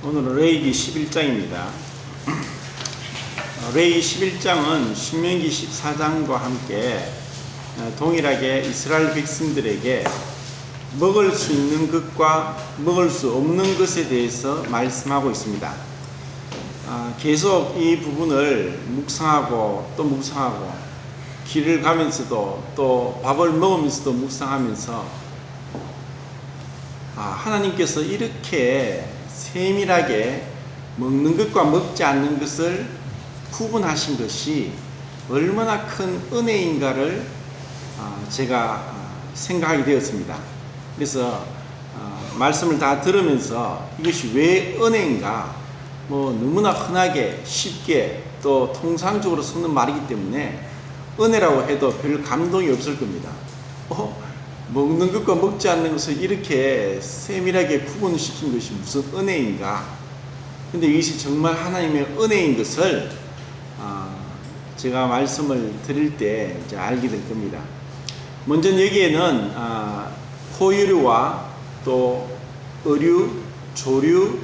오늘은 레위기 11장입니다. 레위기 11장은 신명기 14장과 함께 동일하게 이스라엘 백성들에게 먹을 수 있는 것과 먹을 수 없는 것에 대해서 말씀하고 있습니다. 계속 이 부분을 묵상하고 또 묵상하고 길을 가면서도 또 밥을 먹으면서도 묵상하면서 하나님께서 이렇게 세밀하게 먹는 것과 먹지 않는 것을 구분하신 것이 얼마나 큰 은혜인가를 제가 생각하게 되었습니다. 그래서 말씀을 다 들으면서 이것이 왜 은혜인가, 너무나 흔하게 쉽게 또 통상적으로 쓰는 말이기 때문에 은혜라고 해도 별 감동이 없을 겁니다. 먹는 것과 먹지 않는 것을 이렇게 세밀하게 구분시킨 것이 무슨 은혜인가? 근데 이것이 정말 하나님의 은혜인 것을 제가 말씀을 드릴 때 이제 알게 될 겁니다. 먼저 여기에는 포유류와 또 어류, 조류,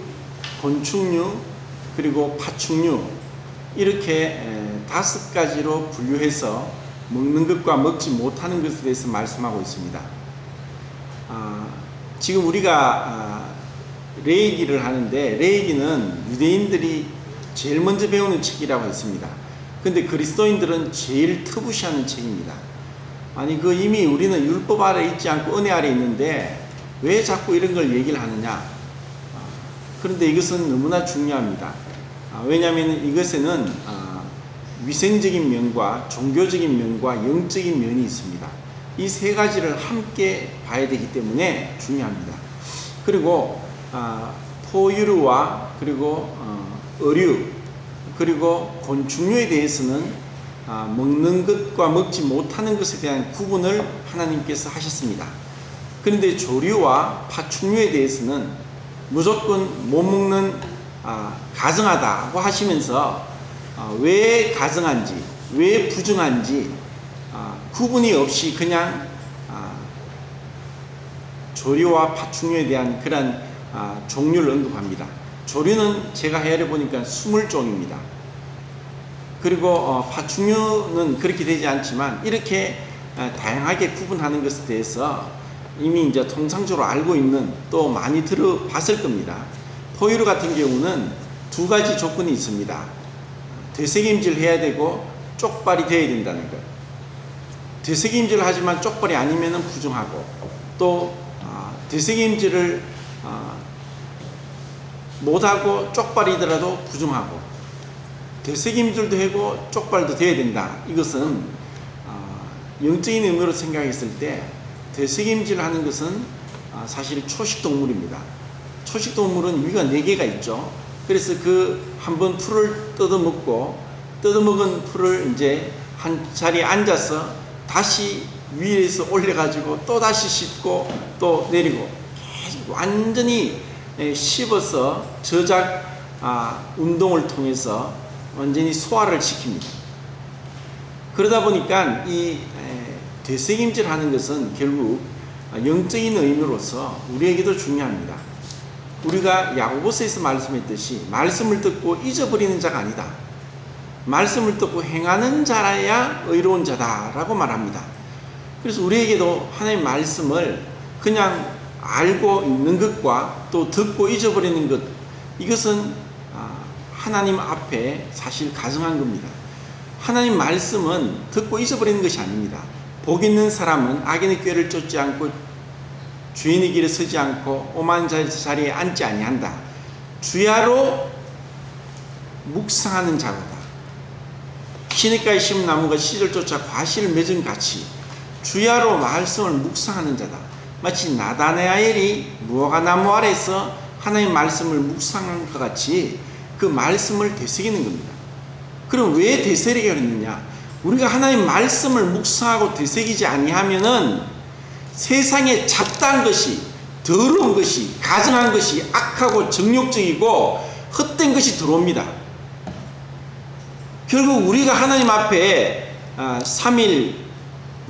곤충류, 그리고 파충류 이렇게 5가지로 분류해서 먹는 것과 먹지 못하는 것에 대해서 말씀하고 있습니다. 지금 우리가 레위기를 하는데, 레위기는 유대인들이 제일 먼저 배우는 책이라고 했습니다. 근데 그리스도인들은 제일 터부시하는 책입니다. 이미 우리는 율법 아래 있지 않고 은혜 아래 있는데 왜 자꾸 이런 걸 얘기를 하느냐? 그런데 이것은 너무나 중요합니다. 왜냐하면 이것에는 위생적인 면과 종교적인 면과 영적인 면이 있습니다. 이 3가지를 함께 봐야 되기 때문에 중요합니다. 그리고 포유류와 그리고 어류 그리고 곤충류에 대해서는 먹는 것과 먹지 못하는 것에 대한 구분을 하나님께서 하셨습니다. 그런데 조류와 파충류에 대해서는 무조건 못 먹는 가증하다고 하시면서 왜 가증한지, 왜 부정한지 구분이 없이 그냥 조류와 파충류에 대한 그런 종류를 언급합니다. 조류는 제가 헤아려 보니까 20종입니다. 그리고 파충류는 그렇게 되지 않지만 이렇게 다양하게 구분하는 것에 대해서 이미 이제 통상적으로 알고 있는, 또 많이 들어봤을 겁니다. 포유류 같은 경우는 2가지 조건이 있습니다. 되새김질 해야 되고 쪽발이 돼야 된다는 것. 되새김질을 하지만 쪽발이 아니면 부정하고, 또 되새김질을 못하고 쪽발이더라도 부정하고, 되새김질도 하고 쪽발도 돼야 된다. 이것은 영적인 의미로 생각했을 때 되새김질 하는 것은 사실 초식동물입니다. 초식동물은 위가 4개가 있죠. 그래서 한번 풀을 뜯어먹고, 뜯어먹은 풀을 이제 한 자리에 앉아서 다시 위에서 올려가지고 또 다시 씹고 또 내리고 계속 완전히 씹어서 저작 운동을 통해서 완전히 소화를 시킵니다. 그러다 보니까 이 되새김질 하는 것은 결국 영적인 의미로서 우리에게도 중요합니다. 우리가 야고보서에서 말씀했듯이 말씀을 듣고 잊어버리는 자가 아니다. 말씀을 듣고 행하는 자라야 의로운 자다라고 말합니다. 그래서 우리에게도 하나님의 말씀을 그냥 알고 있는 것과 또 듣고 잊어버리는 것, 이것은 하나님 앞에 사실 가증한 겁니다. 하나님 말씀은 듣고 잊어버리는 것이 아닙니다. 복 있는 사람은 악인의 꾀를 쫓지 않고 주인의 길에 서지 않고 오만 자리에 앉지 아니한다. 주야로 묵상하는 자로다. 시냇가에 심은 나무가 씨를 쫓아 과실을 맺은 같이 주야로 말씀을 묵상하는 자다. 마치 나다나엘이 무화과 나무 아래서 하나님의 말씀을 묵상한 것 같이 그 말씀을 되새기는 겁니다. 그럼 왜 되새기게 했느냐? 우리가 하나님의 말씀을 묵상하고 되새기지 아니하면은 세상에 잡다한 것이, 더러운 것이, 가증한 것이, 악하고 정욕적이고 헛된 것이 들어옵니다. 결국 우리가 하나님 앞에 3일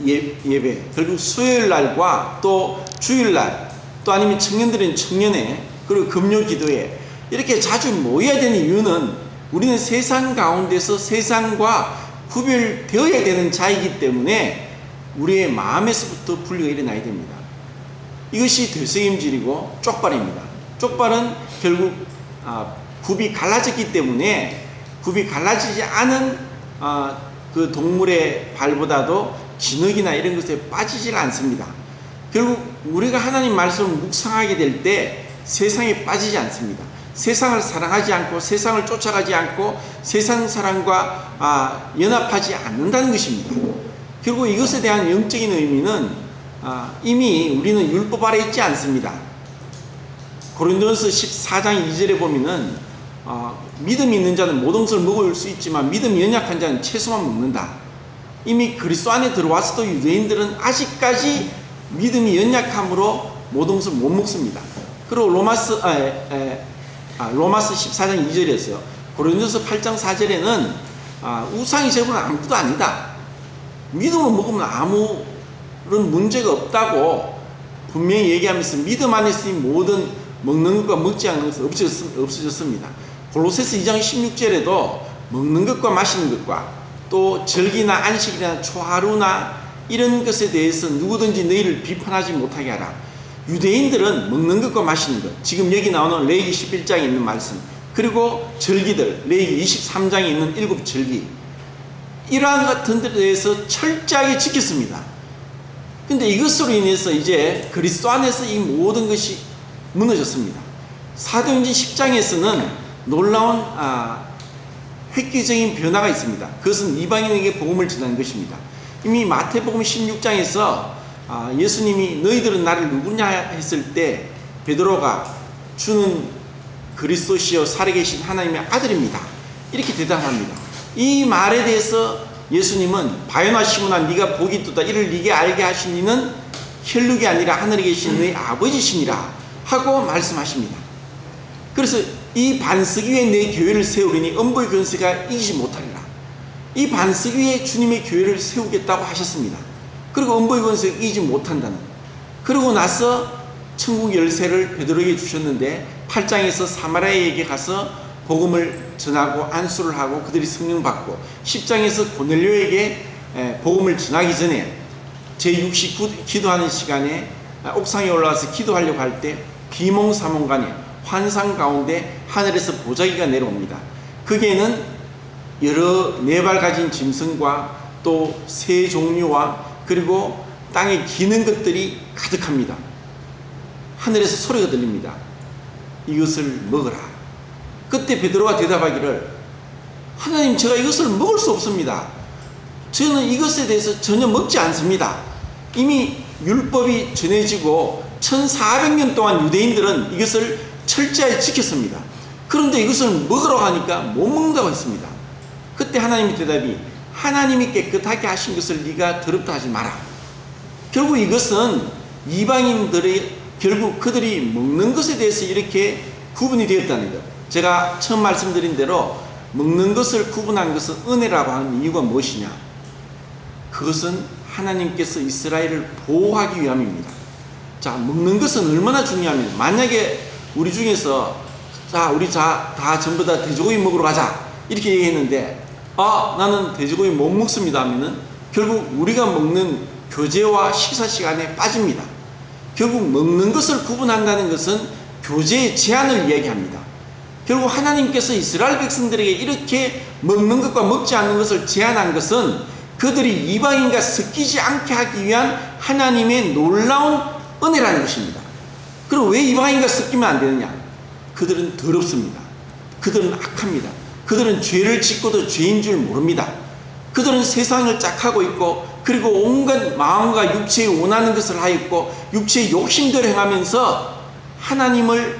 예배, 결국 수요일날과 또 주일날, 또 아니면 청년들은 청년회, 그리고 금요 기도회 이렇게 자주 모여야 되는 이유는 우리는 세상 가운데서 세상과 구별되어야 되는 자이기 때문에 우리의 마음에서부터 분리가 일어나야 됩니다. 이것이 되새김질이고 쪽발입니다. 쪽발은 결국 굽이 갈라졌기 때문에 굽이 갈라지지 않은 그 동물의 발보다도 진흙이나 이런 것에 빠지질 않습니다. 결국 우리가 하나님 말씀을 묵상하게 될 때 세상에 빠지지 않습니다. 세상을 사랑하지 않고 세상을 쫓아가지 않고 세상 사람과 연합하지 않는다는 것입니다. 결국 이것에 대한 영적인 의미는 이미 우리는 율법 아래 있지 않습니다. 고린도전서 14장 2절에 보면은 믿음이 있는 자는 모든 것을 먹을 수 있지만 믿음이 연약한 자는 채소만 먹는다. 이미 그리스도 안에 들어왔어도 유대인들은 아직까지 믿음이 연약함으로 모든 것을 못 먹습니다. 그리고 로마서 14장 2절이었어요. 고린도서 8장 4절에는 우상이 제물은 아무것도 아니다. 믿음을 먹으면 아무런 문제가 없다고 분명히 얘기하면서 믿음 안에 있는 모든 먹는 것과 먹지 않는 것은 없어졌습니다. 골로새서 2장 16절에도 먹는 것과 마시는 것과 또 절기나 안식이나 초하루나 이런 것에 대해서 누구든지 너희를 비판하지 못하게 하라. 유대인들은 먹는 것과 마시는 것, 지금 여기 나오는 레위기 11장에 있는 말씀, 그리고 절기들, 레위기 23장에 있는 7절기, 이러한 같은 데에 대해서 철저하게 지켰습니다. 근데 이것으로 인해서 이제 그리스도 안에서 이 모든 것이 무너졌습니다. 사도행전 10장에서는 놀라운 획기적인 변화가 있습니다. 그것은 이방인에게 복음을 전하는 것입니다. 이미 마태복음 16장에서 예수님이 너희들은 나를 누구냐 했을 때 베드로가 주는 그리스도시요 살아계신 하나님의 아들입니다. 이렇게 대답합니다. 이 말에 대해서 예수님은 바요나 시몬아 네가 복이 있도다. 이를 네게 알게 하신 이는 혈육이 아니라 하늘에 계신 너희 아버지시니라 하고 말씀하십니다. 그래서 이 반석 위에 내 교회를 세우리니 음부의 권세가 이기지 못하리라. 이 반석 위에 주님의 교회를 세우겠다고 하셨습니다. 그리고 음부의 권세가 이기지 못한다는. 그러고 나서 천국 열쇠를 베드로에게 주셨는데 8장에서 사마리아에게 가서 복음을 전하고 안수를 하고 그들이 성령 받고 10장에서 고넬료에게 복음을 전하기 전에 제6시 기도하는 시간에 옥상에 올라와서 기도하려고 할 때 비몽사몽간에 환상 가운데 하늘에서 보자기가 내려옵니다. 거기에는 여러 네 발 가진 짐승과 또 새 종류와 그리고 땅에 기는 것들이 가득합니다. 하늘에서 소리가 들립니다. 이것을 먹으라. 그때 베드로가 대답하기를 하나님 제가 이것을 먹을 수 없습니다. 저는 이것에 대해서 전혀 먹지 않습니다. 이미 율법이 전해지고 1400년 동안 유대인들은 이것을 철저히 지켰습니다. 그런데 이것을 먹으라고 하니까 못 먹는다고 했습니다. 그때 하나님의 대답이 하나님이 깨끗하게 하신 것을 네가 더럽다 하지 마라. 결국 이것은 이방인들의 결국 그들이 먹는 것에 대해서 이렇게 구분이 되었다는 것. 제가 처음 말씀드린 대로 먹는 것을 구분한 것은 은혜라고 하는 이유가 무엇이냐? 그것은 하나님께서 이스라엘을 보호하기 위함입니다. 자, 먹는 것은 얼마나 중요하면 만약에 우리 중에서 우리 다 전부 다 돼지고기 먹으러 가자 이렇게 얘기했는데 나는 돼지고기 못 먹습니다 하면은 결국 우리가 먹는 교제와 식사 시간에 빠집니다. 결국 먹는 것을 구분한다는 것은 교제의 제한을 이야기합니다. 결국 하나님께서 이스라엘 백성들에게 이렇게 먹는 것과 먹지 않는 것을 제한한 것은 그들이 이방인과 섞이지 않게 하기 위한 하나님의 놀라운 은혜라는 것입니다. 그럼 왜 이방인과 섞이면 안 되느냐? 그들은 더럽습니다. 그들은 악합니다. 그들은 죄를 짓고도 죄인 줄 모릅니다. 그들은 세상을 짝하고 있고 그리고 온갖 마음과 육체에 원하는 것을 하였고 육체의 욕심대로 행하면서 하나님을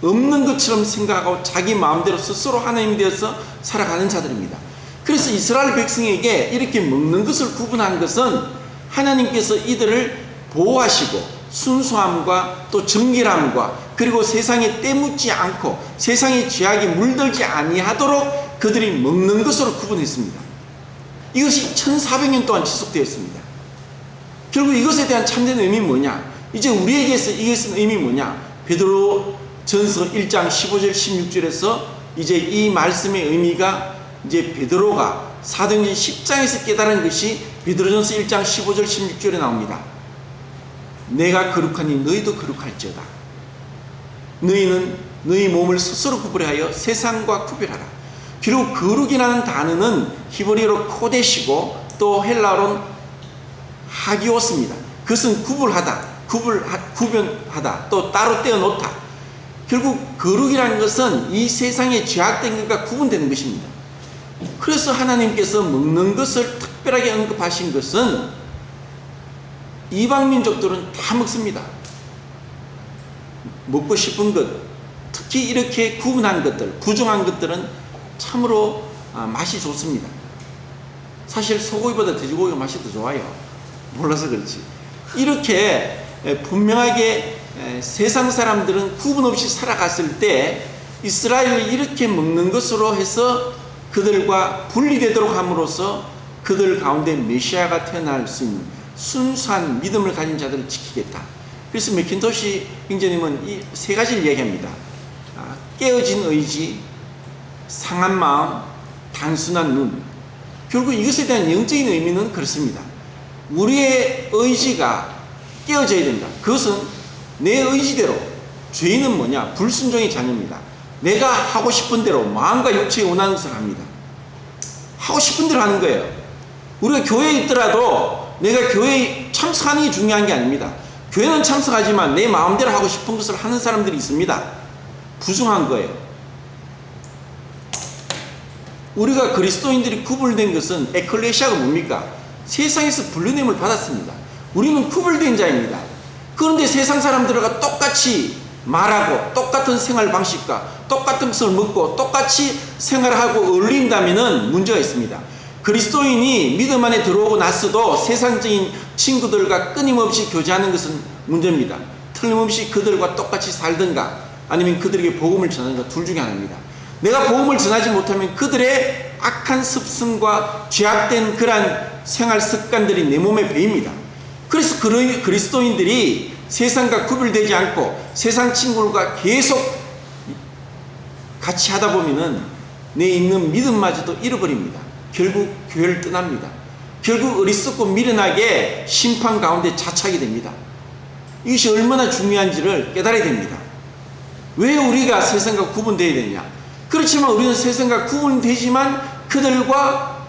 없는 것처럼 생각하고 자기 마음대로 스스로 하나님이 되어서 살아가는 자들입니다. 그래서 이스라엘 백성에게 이렇게 먹는 것을 구분한 것은 하나님께서 이들을 보호하시고 순수함과 또 정결함과 그리고 세상에 때묻지 않고 세상의 죄악에 물들지 아니하도록 그들이 먹는 것으로 구분했습니다. 이것이 1400년 동안 지속되었습니다. 결국 이것에 대한 참된 의미는 뭐냐? 이제 우리에게서 이것은 의미 뭐냐? 베드로 전서 1장 15절 16절에서 이제 이 말씀의 의미가 이제 베드로가 사도행전 10장에서 깨달은 것이 베드로전서 1장 15절 16절에 나옵니다. 내가 거룩하니 너희도 거룩할지어다. 너희는 너희 몸을 스스로 구별하여 세상과 구별하라. 비록 거룩이라는 단어는 히브리어로 코데시고 또 헬라어로는 하기오스입니다. 그것은 구분하다, 구별하다, 또 따로 떼어놓다. 결국 거룩이라는 것은 이 세상에 죄악된 것과 구분되는 것입니다. 그래서 하나님께서 먹는 것을 특별하게 언급하신 것은 이방 민족들은 다 먹습니다. 먹고 싶은 것, 특히 이렇게 구분한 것들, 부정한 것들은 참으로 맛이 좋습니다. 사실 소고기보다 돼지고기가 맛이 더 좋아요. 몰라서 그렇지. 이렇게 분명하게 세상 사람들은 구분 없이 살아갔을 때 이스라엘을 이렇게 먹는 것으로 해서 그들과 분리되도록 함으로써 그들 가운데 메시아가 태어날 수 있는 순수한 믿음을 가진 자들을 지키겠다. 그래서 맥킨토시 형제님은 이 세 가지를 얘기합니다. 깨어진 의지, 상한 마음, 단순한 눈. 결국 이것에 대한 영적인 의미는 그렇습니다. 우리의 의지가 깨어져야 된다. 그것은 내 의지대로, 죄인은 뭐냐? 불순종의 자녀입니다. 내가 하고 싶은 대로 마음과 육체에 원하는 것을 합니다. 하고 싶은 대로 하는 거예요. 우리가 교회에 있더라도 내가 교회에 참석하는 게 중요한 게 아닙니다. 교회는 참석하지만 내 마음대로 하고 싶은 것을 하는 사람들이 있습니다. 부정한 거예요. 우리가 그리스도인들이 구분된 것은 에클레시아가 뭡니까? 세상에서 분류됨을 받았습니다. 우리는 구분된 자입니다. 그런데 세상 사람들과 똑같이 말하고 똑같은 생활 방식과 똑같은 것을 먹고 똑같이 생활하고 어울린다면 문제가 있습니다. 그리스도인이 믿음 안에 들어오고 나서도 세상적인 친구들과 끊임없이 교제하는 것은 문제입니다. 틀림없이 그들과 똑같이 살든가 아니면 그들에게 복음을 전하든가 둘 중에 하나입니다. 내가 복음을 전하지 못하면 그들의 악한 습성과 죄악된 그러한 생활 습관들이 내 몸에 배입니다. 그래서 그리스도인들이 세상과 구별되지 않고 세상 친구들과 계속 같이 하다 보면은 내 있는 믿음마저도 잃어버립니다. 결국 교회를 떠납니다. 결국 어리석고 미련하게 심판 가운데 자착이 됩니다. 이것이 얼마나 중요한지를 깨달아야 됩니다. 왜 우리가 세상과 구분되어야 되냐? 그렇지만 우리는 세상과 구분되지만 그들과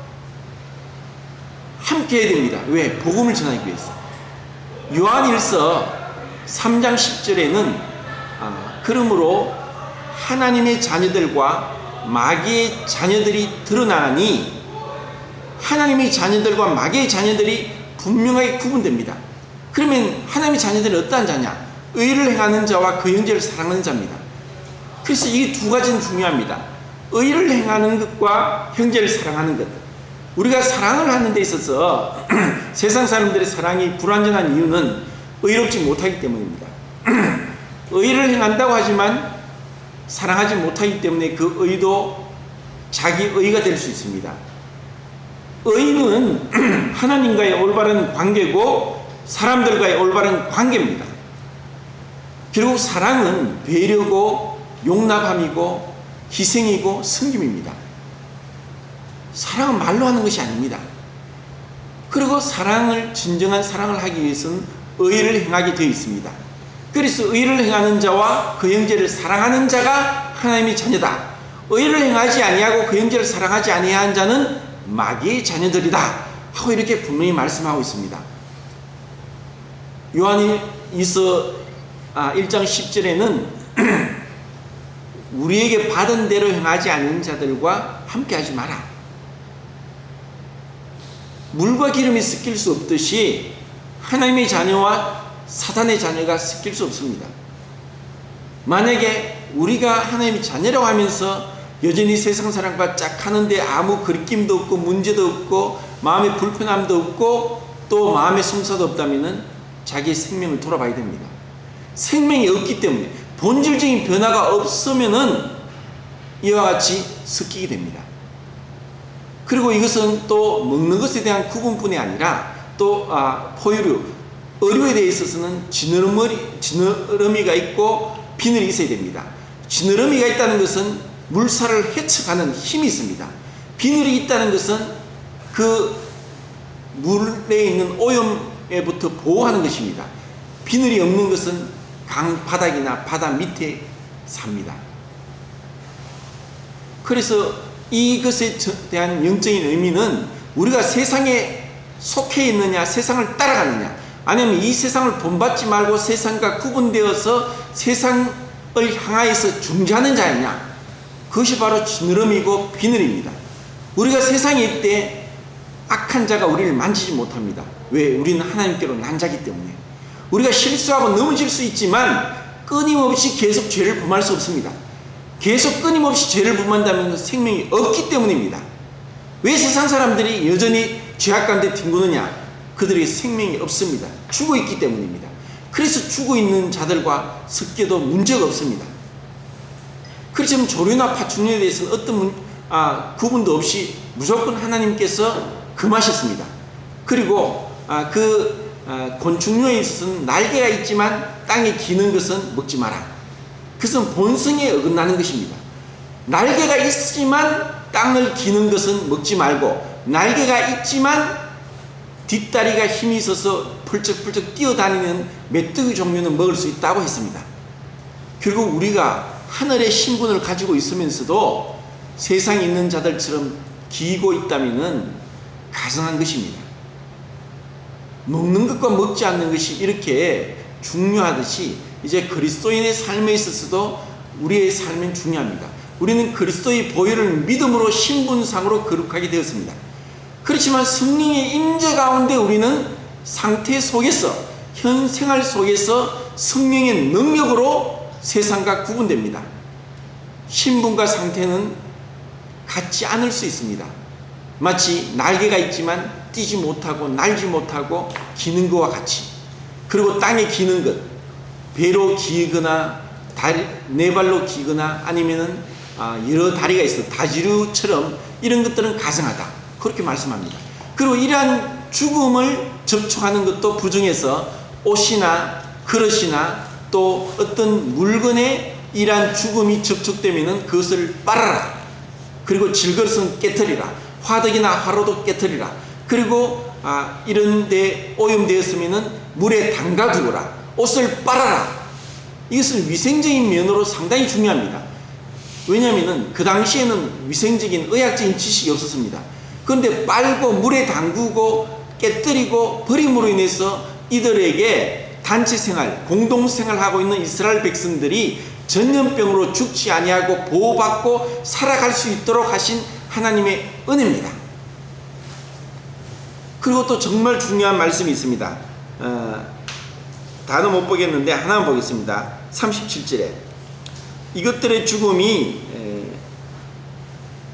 함께 해야 됩니다. 왜? 복음을 전하기 위해서. 요한일서 3장 10절에는 그러므로 하나님의 자녀들과 마귀의 자녀들이 드러나니 하나님의 자녀들과 마귀의 자녀들이 분명하게 구분됩니다. 그러면 하나님의 자녀들은 어떠한 자냐? 의를 행하는 자와 그 형제를 사랑하는 자입니다. 그래서 이 두 가지는 중요합니다. 의를 행하는 것과 형제를 사랑하는 것. 우리가 사랑을 하는 데 있어서 세상 사람들의 사랑이 불완전한 이유는 의롭지 못하기 때문입니다. 의를 행한다고 하지만 사랑하지 못하기 때문에 그 의도 자기 의가 될 수 있습니다. 의는 하나님과의 올바른 관계고 사람들과의 올바른 관계입니다. 결국 사랑은 배려고 용납함이고 희생이고 섬김입니다. 사랑은 말로 하는 것이 아닙니다. 그리고 진정한 사랑을 하기 위해서는 의를 행하게 되어 있습니다. 그래서 의를 행하는 자와 그 형제를 사랑하는 자가 하나님의 자녀다. 의를 행하지 아니하고 그 형제를 사랑하지 아니한 자는 마귀의 자녀들이다 하고 이렇게 분명히 말씀하고 있습니다. 요한일서 1장 10절에는 우리에게 받은 대로 행하지 않는 자들과 함께하지 마라. 물과 기름이 섞일 수 없듯이 하나님의 자녀와 사탄의 자녀가 섞일 수 없습니다. 만약에 우리가 하나님의 자녀라고 하면서 여전히 세상 사람과 짝하는데 아무 그리낌도 없고 문제도 없고 마음의 불편함도 없고 또 마음의 성사도 없다면 자기의 생명을 돌아봐야 됩니다. 생명이 없기 때문에 본질적인 변화가 없으면은 이와 같이 섞이게 됩니다. 그리고 이것은 또 먹는 것에 대한 구분뿐이 아니라 또 포유류, 의료에 대해 있어서는 지느러미가 있고 비늘이 있어야 됩니다. 지느러미가 있다는 것은 물살을 헤쳐가는 힘이 있습니다. 비늘이 있다는 것은 그 물에 있는 오염에부터 보호하는 것입니다. 비늘이 없는 것은 강 바닥이나 바다 밑에 삽니다. 그래서 이것에 대한 영적인 의미는 우리가 세상에 속해 있느냐, 세상을 따라가느냐, 아니면 이 세상을 본받지 말고 세상과 구분되어서 세상을 향하여서 중재하는 자이냐, 그것이 바로 지느러미고 비늘입니다. 우리가 세상에 있을 때 악한 자가 우리를 만지지 못합니다. 왜? 우리는 하나님께로 난 자기 때문에. 우리가 실수하고 넘어질 수 있지만 끊임없이 계속 죄를 범할 수 없습니다. 계속 끊임없이 죄를 범한다면 생명이 없기 때문입니다. 왜 세상 사람들이 여전히 죄악 가운데 뒹구느냐? 그들의 생명이 없습니다. 죽어 있기 때문입니다. 그래서 죽어 있는 자들과 섞여도 문제가 없습니다. 그렇지만 조류나 파충류에 대해서는 어떤 구분도 없이 무조건 하나님께서 금하셨습니다. 그리고 곤충류에 있어서는 날개가 있지만 땅에 기는 것은 먹지 마라. 그것은 본성에 어긋나는 것입니다. 날개가 있지만 땅을 기는 것은 먹지 말고, 날개가 있지만 뒷다리가 힘이 있어서 펄쩍펄쩍 뛰어다니는 메뚜기 종류는 먹을 수 있다고 했습니다. 결국 우리가 하늘의 신분을 가지고 있으면서도 세상에 있는 자들처럼 기고 있다면 가증한 것입니다. 먹는 것과 먹지 않는 것이 이렇게 중요하듯이 이제 그리스도인의 삶에 있어서도 우리의 삶은 중요합니다. 우리는 그리스도의 보혈을 믿음으로 신분상으로 거룩하게 되었습니다. 그렇지만 성령의 임재 가운데 우리는 상태 속에서, 현 생활 속에서 성령의 능력으로 세상과 구분됩니다. 신분과 상태는 같지 않을 수 있습니다. 마치 날개가 있지만 뛰지 못하고 날지 못하고 기는 것과 같이, 그리고 땅에 기는 것, 배로 기거나 네 발로 기거나 아니면은 여러 다리가 있어 다지류처럼 이런 것들은 가증하다, 그렇게 말씀합니다. 그리고 이러한 죽음을 접촉하는 것도 부정해서 옷이나 그릇이나 또 어떤 물건에 이러한 죽음이 접촉되면 그것을 빨아라. 그리고 질것은 깨뜨리라. 화덕이나 화로도 깨뜨리라. 그리고 이런 데 오염되었으면 물에 담가 두어라. 옷을 빨아라. 이것은 위생적인 면으로 상당히 중요합니다. 왜냐하면 그 당시에는 위생적인 의학적인 지식이 없었습니다. 그런데 빨고 물에 담그고 깨뜨리고 버림으로 인해서 이들에게 단체 생활, 공동 생활하고 있는 이스라엘 백성들이 전염병으로 죽지 아니하고 보호받고 살아갈 수 있도록 하신 하나님의 은혜입니다. 그리고 또 정말 중요한 말씀이 있습니다. 단어 못 보겠는데 하나만 보겠습니다. 37절에 이것들의 죽음이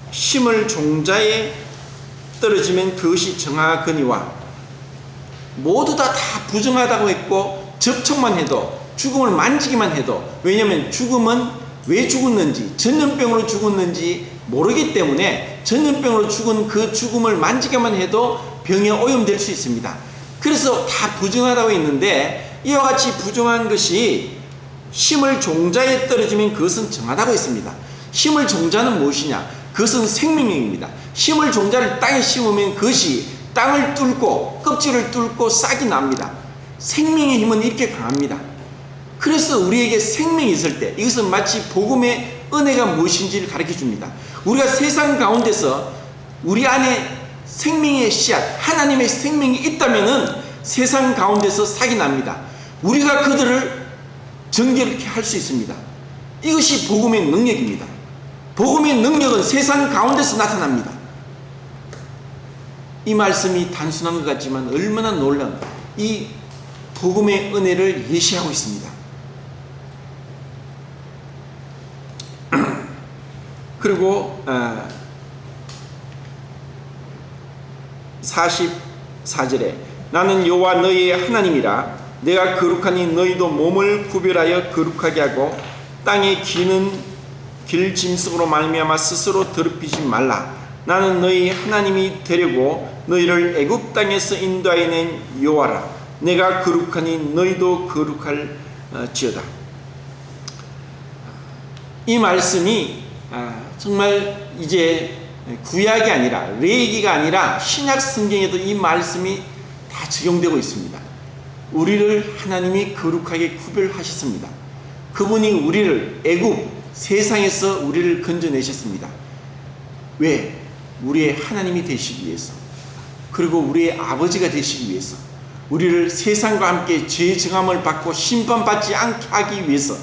심을 종자에 떨어지면 그것이 정하거니와, 모두 다 부정하다고 했고 접촉만 해도, 죽음을 만지기만 해도, 왜냐하면 죽음은 왜 죽었는지, 전염병으로 죽었는지 모르기 때문에 전염병으로 죽은 그 죽음을 만지기만 해도 병에 오염될 수 있습니다. 그래서 다 부정하다고 했는데 이와 같이 부정한 것이 심을 종자에 떨어지면 그것은 정하다고 했습니다. 심을 종자는 무엇이냐? 그것은 생명력입니다. 심을 종자를 땅에 심으면 그것이 땅을 뚫고 껍질을 뚫고 싹이 납니다. 생명의 힘은 이렇게 강합니다. 그래서 우리에게 생명이 있을 때 이것은 마치 복음의 은혜가 무엇인지를 가르쳐 줍니다. 우리가 세상 가운데서 우리 안에 생명의 씨앗, 하나님의 생명이 있다면 세상 가운데서 싹이 납니다. 우리가 그들을 정결케 할 수 있습니다. 이것이 복음의 능력입니다. 복음의 능력은 세상 가운데서 나타납니다. 이 말씀이 단순한 것 같지만 얼마나 놀라운 이 복음의 은혜를 예시하고 있습니다. 그리고 44절에 나는 여호와 너희의 하나님이라. 내가 거룩하니 너희도 몸을 구별하여 거룩하게 하고 땅에 기는 길 짐승으로 말미암아 스스로 더럽히지 말라. 나는 너희 하나님이 되려고 너희를 애굽 땅에서 인도하여 낸 여호와라. 내가 거룩하니 너희도 거룩할지어다. 이 말씀이 정말 이제 구약이 아니라 레위기가 아니라 신약 성경에도 이 말씀이 다 적용되고 있습니다. 우리를 하나님이 거룩하게 구별하셨습니다. 그분이 우리를 애굽 세상에서 우리를 건져내셨습니다. 왜? 우리의 하나님이 되시기 위해서, 그리고 우리의 아버지가 되시기 위해서, 우리를 세상과 함께 죄 정함을 받고 심판받지 않게 하기 위해서,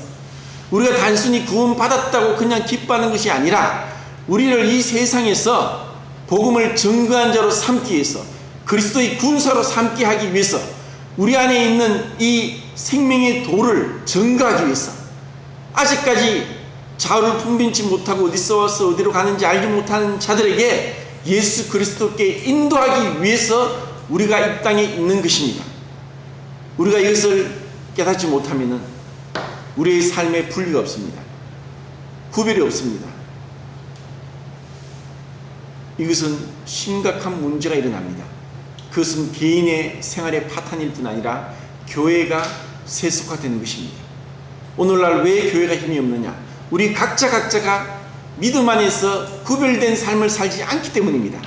우리가 단순히 구원받았다고 그냥 기뻐하는 것이 아니라 우리를 이 세상에서 복음을 증거한 자로 삼기 위해서, 그리스도의 군사로 삼게 하기 위해서, 우리 안에 있는 이 생명의 도를 증거하기 위해서, 아직까지 자유를 분별치 못하고 어디서 와서 어디로 가는지 알지 못하는 자들에게 예수 그리스도께 인도하기 위해서 우리가 이 땅에 있는 것입니다. 우리가 이것을 깨닫지 못하면 우리의 삶에 분리가 없습니다. 구별이 없습니다. 이것은 심각한 문제가 일어납니다. 그것은 개인의 생활의 파탄일 뿐 아니라 교회가 세속화되는 것입니다. 오늘날 왜 교회가 힘이 없느냐? 우리 각자가 믿음 안에서 구별된 삶을 살지 않기 때문입니다.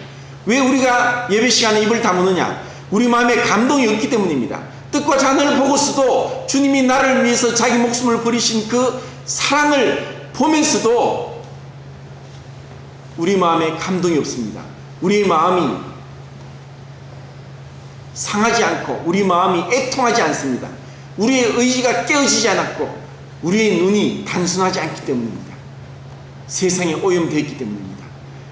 왜 우리가 예배 시간에 입을 다무느냐? 우리 마음에 감동이 없기 때문입니다. 뜻과 자녀를 보고서도 주님이 나를 위해서 자기 목숨을 버리신 그 사랑을 보면서도 우리 마음에 감동이 없습니다. 우리의 마음이 상하지 않고 우리 마음이 애통하지 않습니다. 우리의 의지가 깨어지지 않았고 우리의 눈이 단순하지 않기 때문입니다. 세상에 오염되어 있기 때문입니다.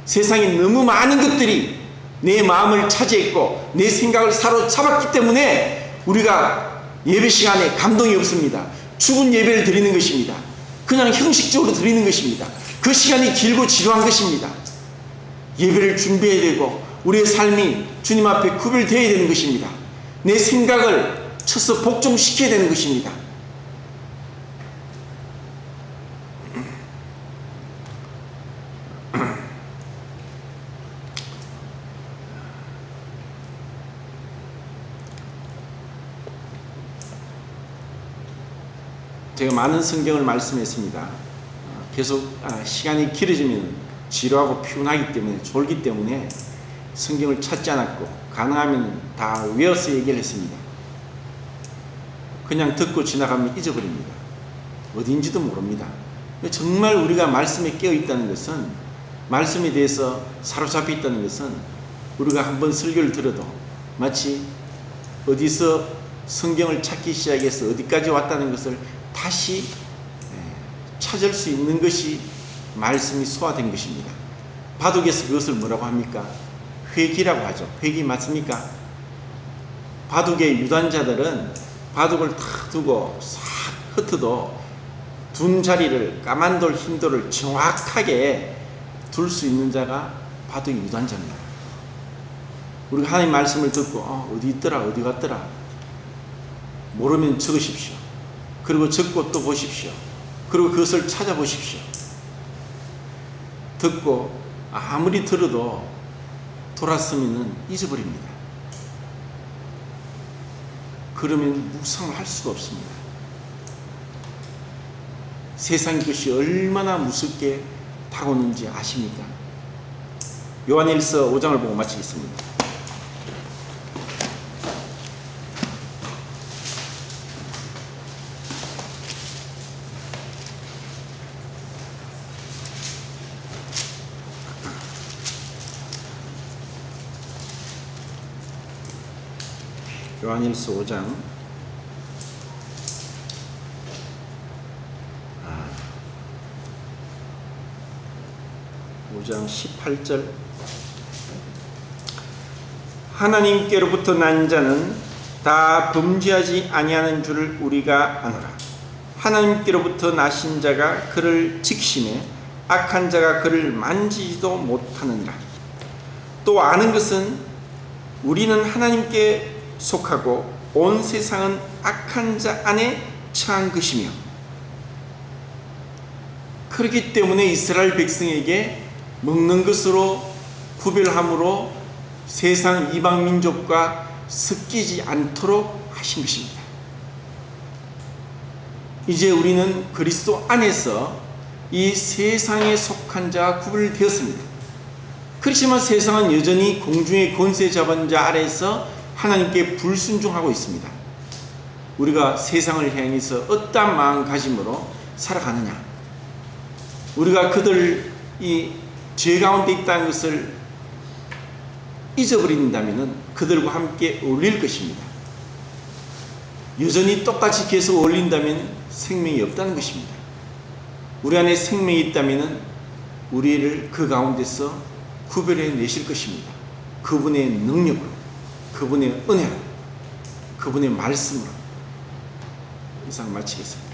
세상에 너무 많은 것들이 내 마음을 차지했고 내 생각을 사로잡았기 때문에 우리가 예배 시간에 감동이 없습니다. 죽은 예배를 드리는 것입니다. 그냥 형식적으로 드리는 것입니다. 그 시간이 길고 지루한 것입니다. 예배를 준비해야 되고 우리의 삶이 주님 앞에 구별되어야 되는 것입니다. 내 생각을 쳐서 복종시켜야 되는 것입니다. 제가 많은 성경을 말씀했습니다. 계속 시간이 길어지면 지루하고 피곤하기 때문에, 졸기 때문에 성경을 찾지 않았고 가능하면 다 외워서 얘기를 했습니다. 그냥 듣고 지나가면 잊어버립니다. 어딘지도 모릅니다. 정말 우리가 말씀에 깨어 있다는 것은, 말씀에 대해서 사로잡혀 있다는 것은 우리가 한번 설교를 들어도 마치 어디서 성경을 찾기 시작해서 어디까지 왔다는 것을 다시 찾을 수 있는 것이 말씀이 소화된 것입니다. 바둑에서 그것을 뭐라고 합니까? 회기라고 하죠. 회기 맞습니까? 바둑의 유단자들은 바둑을 탁 두고 싹 흩어도 둔 자리를, 까만 돌, 흰 돌을 정확하게 둘 수 있는 자가 바둑의 유단자입니다. 우리가 하나님 말씀을 듣고 어디 있더라, 어디 갔더라, 모르면 적으십시오. 그리고 적고 또 보십시오. 그리고 그것을 찾아보십시오. 듣고 아무리 들어도 돌았으면 잊어버립니다. 그러면 묵상을 할 수가 없습니다. 세상 것이 얼마나 무섭게 다가오는지 아십니까? 요한일서 5장을 보고 마치겠습니다. 요한일서 5장 18절. 하나님께로부터 난 자는 다 범죄하지 아니하는 줄을 우리가 아노라. 하나님께로부터 나신 자가 그를 지키심에 악한 자가 그를 만지지도 못하느니라. 또 아는 것은 우리는 하나님께 속하고 온 세상은 악한 자 안에 처한 것이며, 그렇기 때문에 이스라엘 백성에게 먹는 것으로 구별함으로 세상 이방 민족과 섞이지 않도록 하신 것입니다. 이제 우리는 그리스도 안에서 이 세상에 속한 자가 구별되었습니다. 그렇지만 세상은 여전히 공중의 권세 잡은 자 아래에서 하나님께 불순종하고 있습니다. 우리가 세상을 향해서 어떠한 마음가짐으로 살아가느냐? 우리가 그들이 죄 가운데 있다는 것을 잊어버린다면 그들과 함께 어울릴 것입니다. 여전히 똑같이 계속 어울린다면 생명이 없다는 것입니다. 우리 안에 생명이 있다면 우리를 그 가운데서 구별해 내실 것입니다. 그분의 능력으로, 그분의 은혜로, 그분의 말씀으로. 이상 마치겠습니다.